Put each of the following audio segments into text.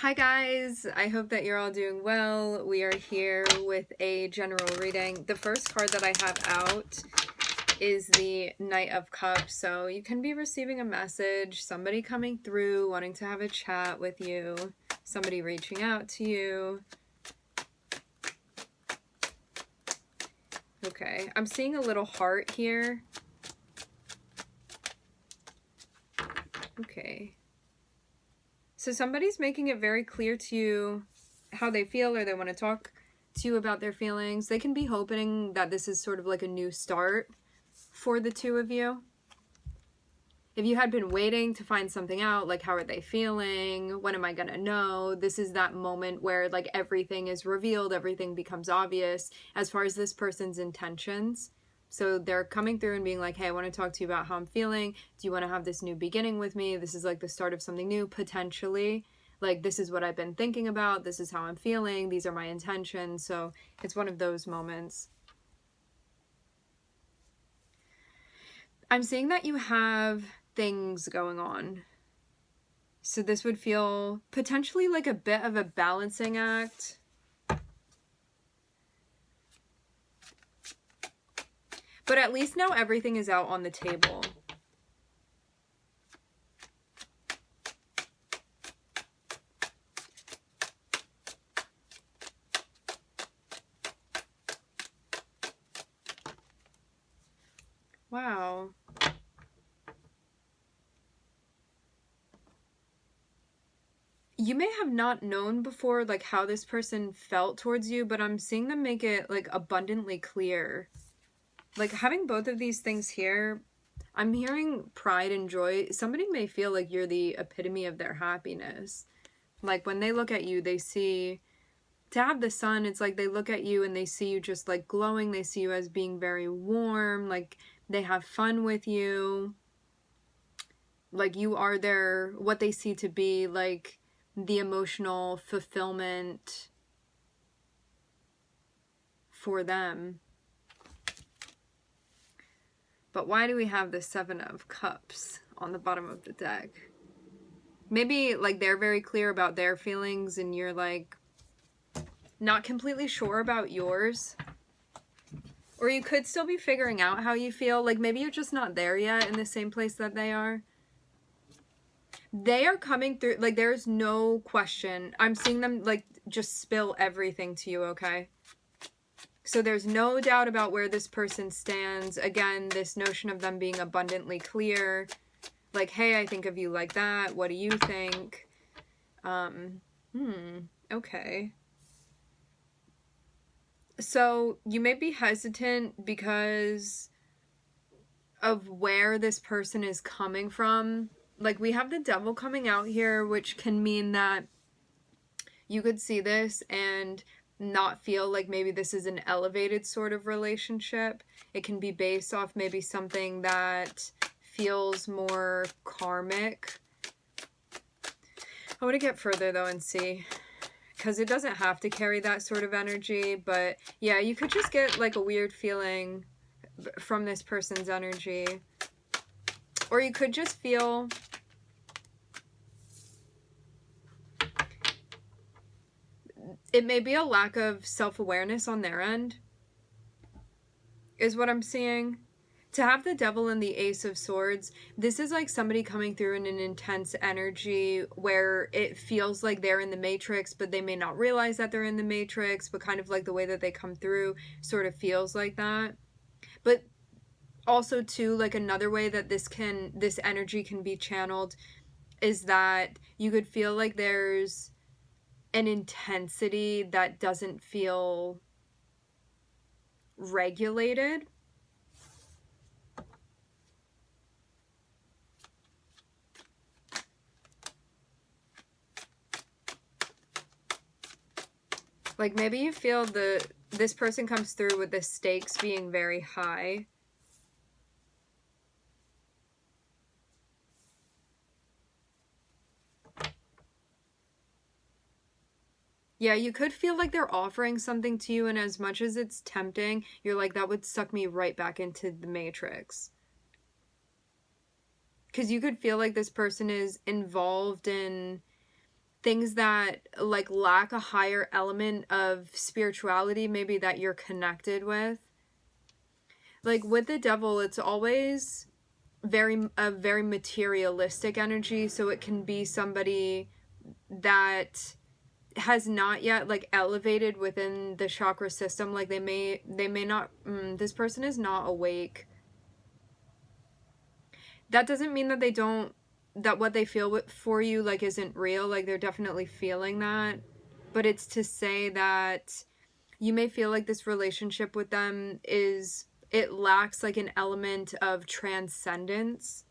Hi guys, I hope that you're all doing well. We are here with a general reading. The first card that I have out is the Knight of Cups. So you can be receiving a message, somebody coming through, wanting to have a chat with you, somebody reaching out to you. Okay, I'm seeing a little heart here. Okay. So somebody's making it very clear to you how they feel, or they want to talk to you about their feelings. They can be hoping that this is sort of like a new start for the two of you. If you had been waiting to find something out, like how are they feeling? When am I gonna know? This is that moment where like everything is revealed, everything becomes obvious as far as this person's intentions. So they're coming through and being like, hey, I want to talk to you about how I'm feeling. Do you want to have this new beginning with me? This is like the start of something new, potentially. Like, this is what I've been thinking about. This is how I'm feeling. These are my intentions. So it's one of those moments. I'm seeing that you have things going on. So this would feel potentially like a bit of a balancing act. But at least now everything is out on the table. Wow. You may have not known before like how this person felt towards you, but I'm seeing them make it like abundantly clear. Like having both of these things here, I'm hearing pride and joy. Somebody may feel like you're the epitome of their happiness. Like when they look at you, they see, to have the sun, it's like they look at you and they see you just like glowing. They see you as being very warm, like they have fun with you. Like you are their, what they see to be like the emotional fulfillment for them. But why do we have the Seven of Cups on the bottom of the deck? Maybe like they're very clear about their feelings and you're like not completely sure about yours. Or you could still be figuring out how you feel. Like maybe you're just not there yet in the same place that they are. They are coming through, like there's no question. I'm seeing them like just spill everything to you, okay? So there's no doubt about where this person stands. Again, this notion of them being abundantly clear. Like, hey, I think of you like that. What do you think? Okay. So you may be hesitant because of where this person is coming from. Like we have the Devil coming out here, which can mean that you could see this and not feel like maybe this is an elevated sort of relationship. It can be based off maybe something that feels more karmic. I want to get further though and see, because it doesn't have to carry that sort of energy. But yeah, you could just get like a weird feeling from this person's energy. Or you could just feel it may be a lack of self-awareness on their end, is what I'm seeing. To have the Devil and the Ace of Swords, this is like somebody coming through in an intense energy where it feels like they're in the Matrix, but they may not realize that they're in the Matrix, but kind of like the way that they come through sort of feels like that. But also too, like another way that this energy can be channeled is that you could feel like there's an intensity that doesn't feel regulated. Like maybe you feel this person comes through with the stakes being very high. Yeah, you could feel like they're offering something to you, and as much as it's tempting, you're like, that would suck me right back into the Matrix. Because you could feel like this person is involved in things that like lack a higher element of spirituality, maybe that you're connected with. Like with the devil, it's always a very materialistic energy, so it can be somebody that has not yet like elevated within the chakra system. Like they may not, this person is not awake. That doesn't mean that that what they feel for you like isn't real. Like they're definitely feeling that, but it's to say that you may feel like this relationship with them it lacks like an element of transcendence.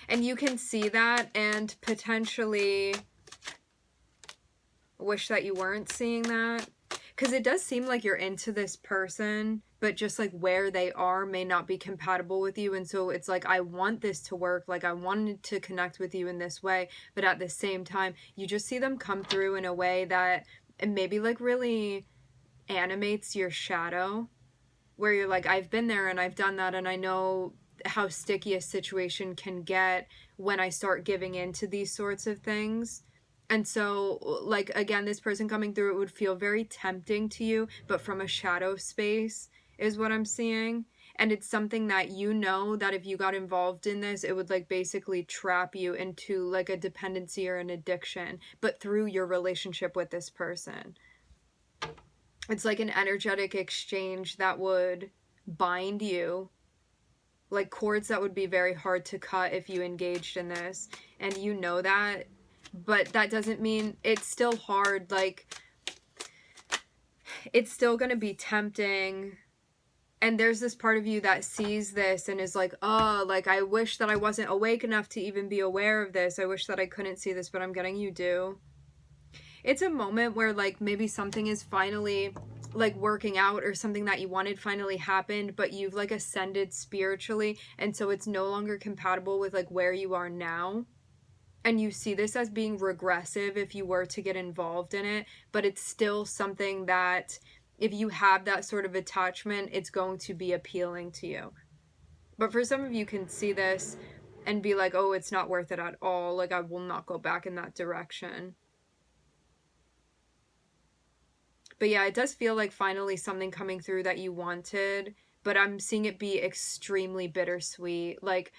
And you can see that and potentially wish that you weren't seeing that. Because it does seem like you're into this person, but just like where they are may not be compatible with you. And so it's like, I want this to work. Like I wanted to connect with you in this way. But at the same time, you just see them come through in a way that maybe like really animates your shadow. Where you're like, I've been there and I've done that, and I know how sticky a situation can get when I start giving into these sorts of things. And so, like, again, this person coming through, it would feel very tempting to you, but from a shadow space is what I'm seeing. And it's something that you know that if you got involved in this, it would like basically trap you into like a dependency or an addiction, but through your relationship with this person. It's like an energetic exchange that would bind you, like cords that would be very hard to cut if you engaged in this, and you know that, but that doesn't mean it's still hard. Like it's still gonna be tempting, and there's this part of you that sees this and is like, oh, like I wish that I wasn't awake enough to even be aware of this. I wish that I couldn't see this, but I'm getting you do. It's a moment where like maybe something is finally like working out, or something that you wanted finally happened, but you've like ascended spiritually, and so it's no longer compatible with like where you are now. And you see this as being regressive if you were to get involved in it, but it's still something that if you have that sort of attachment, it's going to be appealing to you. But for some of you can see this and be like, oh, it's not worth it at all. Like I will not go back in that direction. But yeah, it does feel like finally something coming through that you wanted, but I'm seeing it be extremely bittersweet. Like,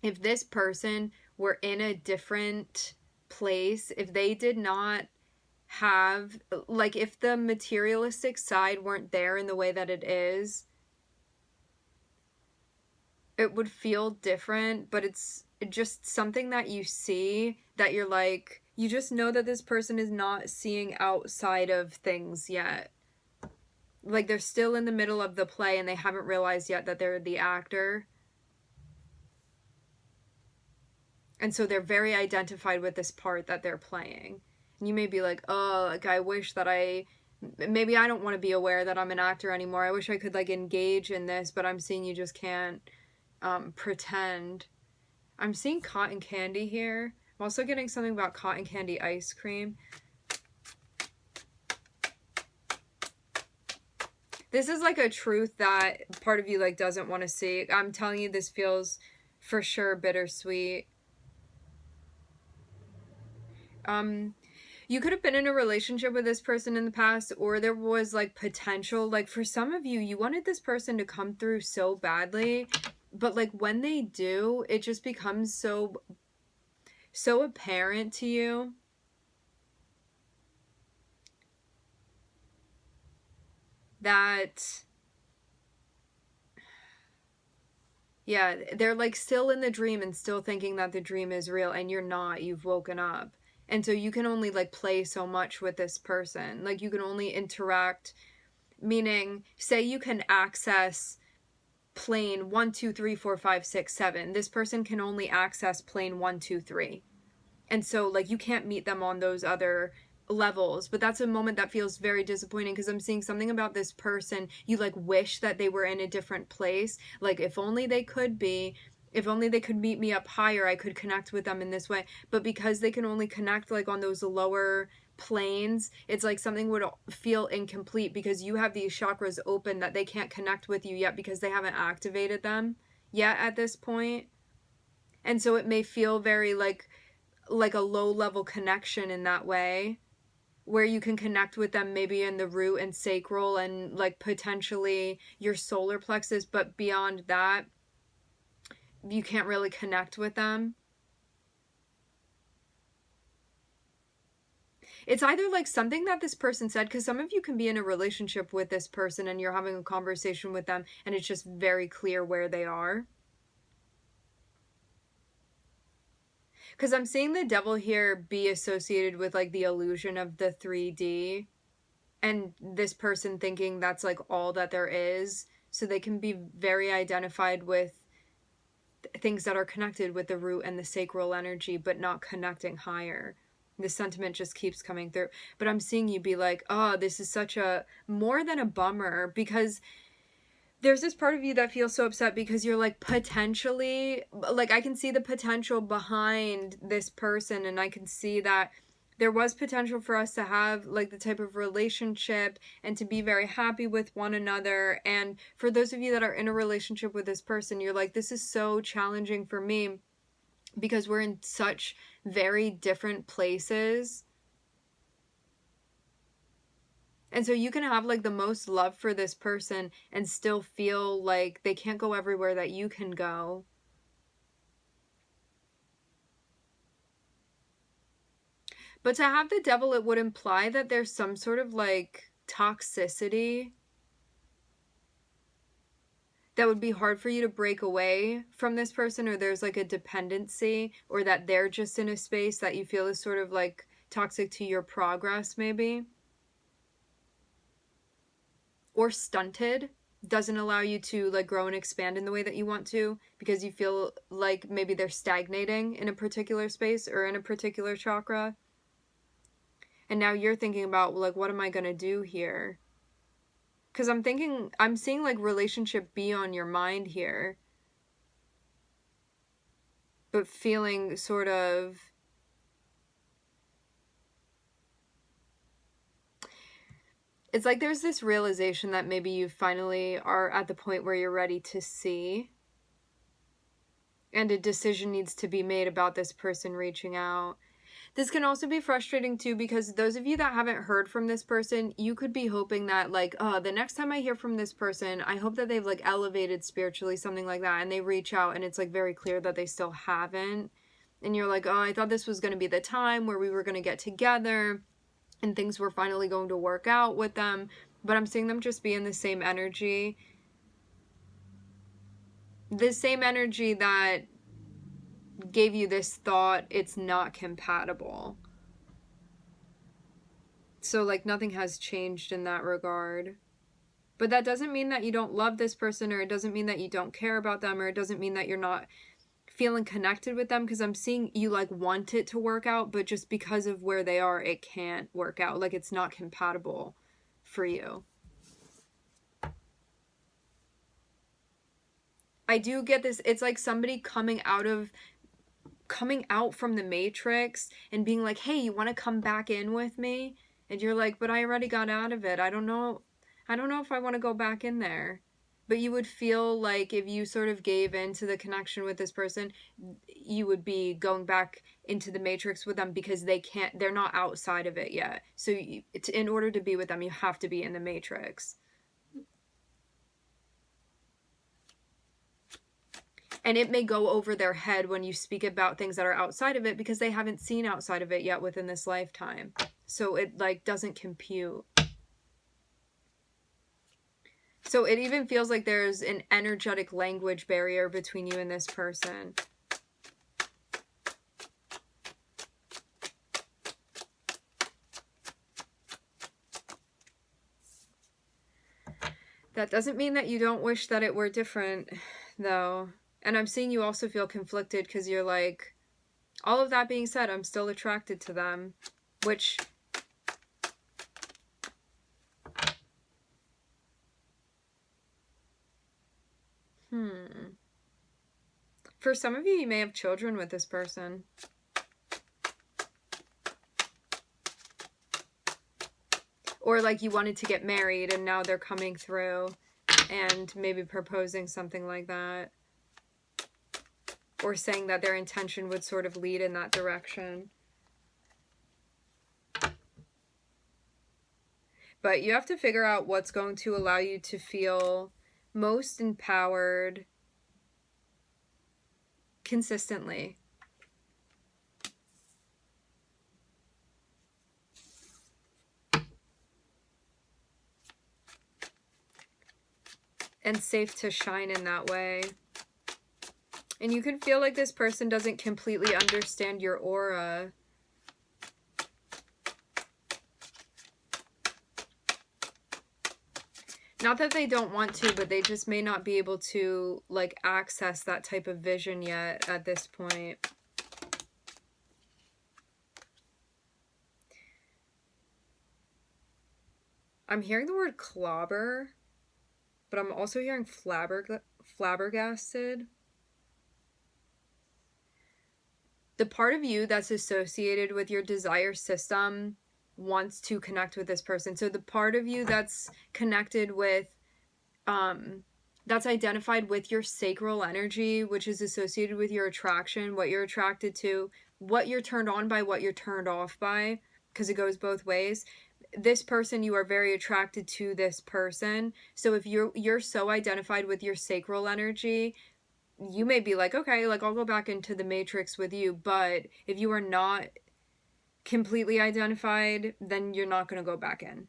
if this person were in a different place, if they did not have, like, if the materialistic side weren't there in the way that it is, it would feel different, but it's just something that you see that you're like, you just know that this person is not seeing outside of things yet. Like they're still in the middle of the play and they haven't realized yet that they're the actor. And so they're very identified with this part that they're playing. And you may be like, oh, like I wish that maybe I don't want to be aware that I'm an actor anymore. I wish I could like engage in this, but I'm seeing you just can't pretend. I'm seeing cotton candy here. I'm also getting something about cotton candy ice cream. This is like a truth that part of you like doesn't want to see. I'm telling you, this feels for sure bittersweet. You could have been in a relationship with this person in the past, or there was like potential. Like for some of you, you wanted this person to come through so badly, but like when they do, it just becomes so apparent to you that, yeah, they're like still in the dream and still thinking that the dream is real, and you're not. You've woken up. And so you can only like play so much with this person. Like you can only interact, meaning say you can access plane 1, 2, 3, 4, 5, 6, 7. This person can only access plane 1, 2, 3. And so like you can't meet them on those other levels. But that's a moment that feels very disappointing, because I'm seeing something about this person. You like wish that they were in a different place. Like if only they could be. If only they could meet me up higher, I could connect with them in this way. But because they can only connect like on those lower planes, it's like something would feel incomplete because you have these chakras open that they can't connect with you yet because they haven't activated them yet at this point. And so it may feel very like a low level connection in that way, where you can connect with them maybe in the root and sacral and like potentially your solar plexus, but beyond that, you can't really connect with them. It's either like something that this person said, because some of you can be in a relationship with this person and you're having a conversation with them and it's just very clear where they are. Because I'm seeing the devil here be associated with like the illusion of the 3D and this person thinking that's like all that there is. So they can be very identified with things that are connected with the root and the sacral energy, but not connecting higher. The sentiment just keeps coming through. But I'm seeing you be like, oh, this is such a more than a bummer, because there's this part of you that feels so upset because you're like, potentially, like I can see the potential behind this person, and I can see that there was potential for us to have like the type of relationship and to be very happy with one another. And for those of you that are in a relationship with this person, you're like, this is so challenging for me because we're in such very different places. And so you can have like the most love for this person and still feel like they can't go everywhere that you can go. But to have the devil, it would imply that there's some sort of like toxicity that would be hard for you to break away from this person, or there's like a dependency, or that they're just in a space that you feel is sort of like toxic to your progress maybe. Or stunted, doesn't allow you to like grow and expand in the way that you want to, because you feel like maybe they're stagnating in a particular space or in a particular chakra. And now you're thinking about like, what am I going to do here? Because I'm seeing like relationship be on your mind here, but feeling sort of, it's like there's this realization that maybe you finally are at the point where you're ready to see, and a decision needs to be made about this person reaching out. This can also be frustrating too, because those of you that haven't heard from this person, you could be hoping that like, oh, the next time I hear from this person, I hope that they've like elevated spiritually, something like that, and they reach out and it's like very clear that they still haven't. And you're like, oh, I thought this was going to be the time where we were going to get together and things were finally going to work out with them. But I'm seeing them just be in the same energy. The same energy that gave you this thought, it's not compatible. So like nothing has changed in that regard. But that doesn't mean that you don't love this person, or it doesn't mean that you don't care about them, or it doesn't mean that you're not feeling connected with them, because I'm seeing you like want it to work out, but just because of where they are, it can't work out. Like it's not compatible for you. I do get this. It's like somebody coming out from the Matrix and being like, hey, you want to come back in with me? And you're like, but I already got out of it. I don't know if I want to go back in there. But you would feel like if you sort of gave into the connection with this person, you would be going back into the Matrix with them, because they're not outside of it yet. So in order to be with them, you have to be in the Matrix. And it may go over their head when you speak about things that are outside of it, because they haven't seen outside of it yet within this lifetime. So it like doesn't compute. So it even feels like there's an energetic language barrier between you and this person. That doesn't mean that you don't wish that it were different, though. And I'm seeing you also feel conflicted, because you're like, all of that being said, I'm still attracted to them, which... For some of you, you may have children with this person. Or like you wanted to get married and now they're coming through and maybe proposing something like that. or saying that their intention would sort of lead in that direction. But you have to figure out what's going to allow you to feel most empowered consistently. And safe to shine in that way. And you can feel like this person doesn't completely understand your aura. Not that they don't want to, but they just may not be able to, like, access that type of vision yet at this point. I'm hearing the word clobber, but I'm also hearing flabbergasted. The part of you that's associated with your desire system wants to connect with this person. So the part of you that's connected with, that's identified with your sacral energy, which is associated with your attraction, what you're attracted to, what you're turned on by, what you're turned off by, because it goes both ways. This person, you are very attracted to this person. So if you're so identified with your sacral energy, you may be like, okay, like, I'll go back into the matrix with you. But if you are not completely identified, then you're not going to go back in.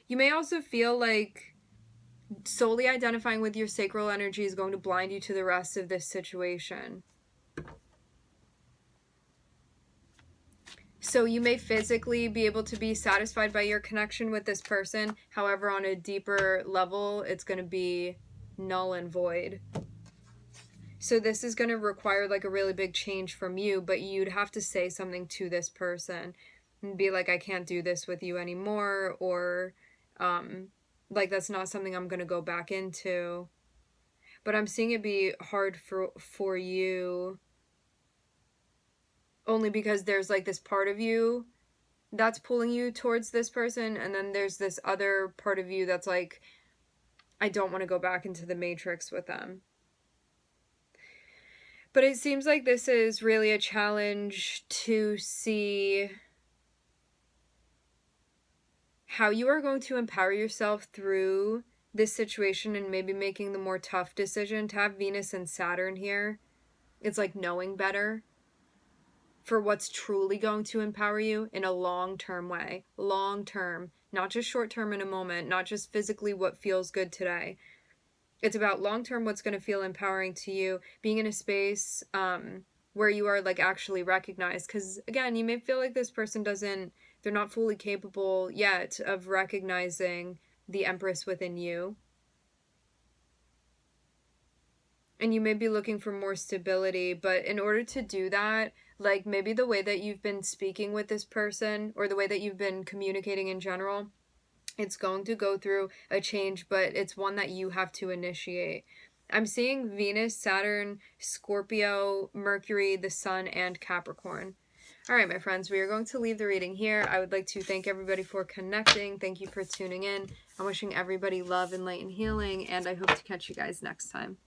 You may also feel like solely identifying with your sacral energy is going to blind you to the rest of this situation. So you may physically be able to be satisfied by your connection with this person. However, on a deeper level, it's going to be null and void. So this is going to require like a really big change from you, but you'd have to say something to this person and be like, I can't do this with you anymore, or like, that's not something I'm going to go back into. But I'm seeing it be hard for you only because there's like this part of you that's pulling you towards this person, and then there's this other part of you that's like, I don't want to go back into the matrix with them. But it seems like this is really a challenge to see how you are going to empower yourself through this situation and maybe making the more tough decision. To have Venus and Saturn here, it's like knowing better for what's truly going to empower you in a long-term way. Long-term, not just short-term in a moment, not just physically what feels good today. It's about long-term what's going to feel empowering to you, being in a space where you are like actually recognized. Because again, you may feel like this person they're not fully capable yet of recognizing the Empress within you. And you may be looking for more stability, but in order to do that, like, maybe the way that you've been speaking with this person, or the way that you've been communicating in general, it's going to go through a change, but it's one that you have to initiate. I'm seeing Venus, Saturn, Scorpio, Mercury, the Sun, and Capricorn. All right, my friends, we are going to leave the reading here. I would like to thank everybody for connecting. Thank you for tuning in. I'm wishing everybody love and light and healing, and I hope to catch you guys next time.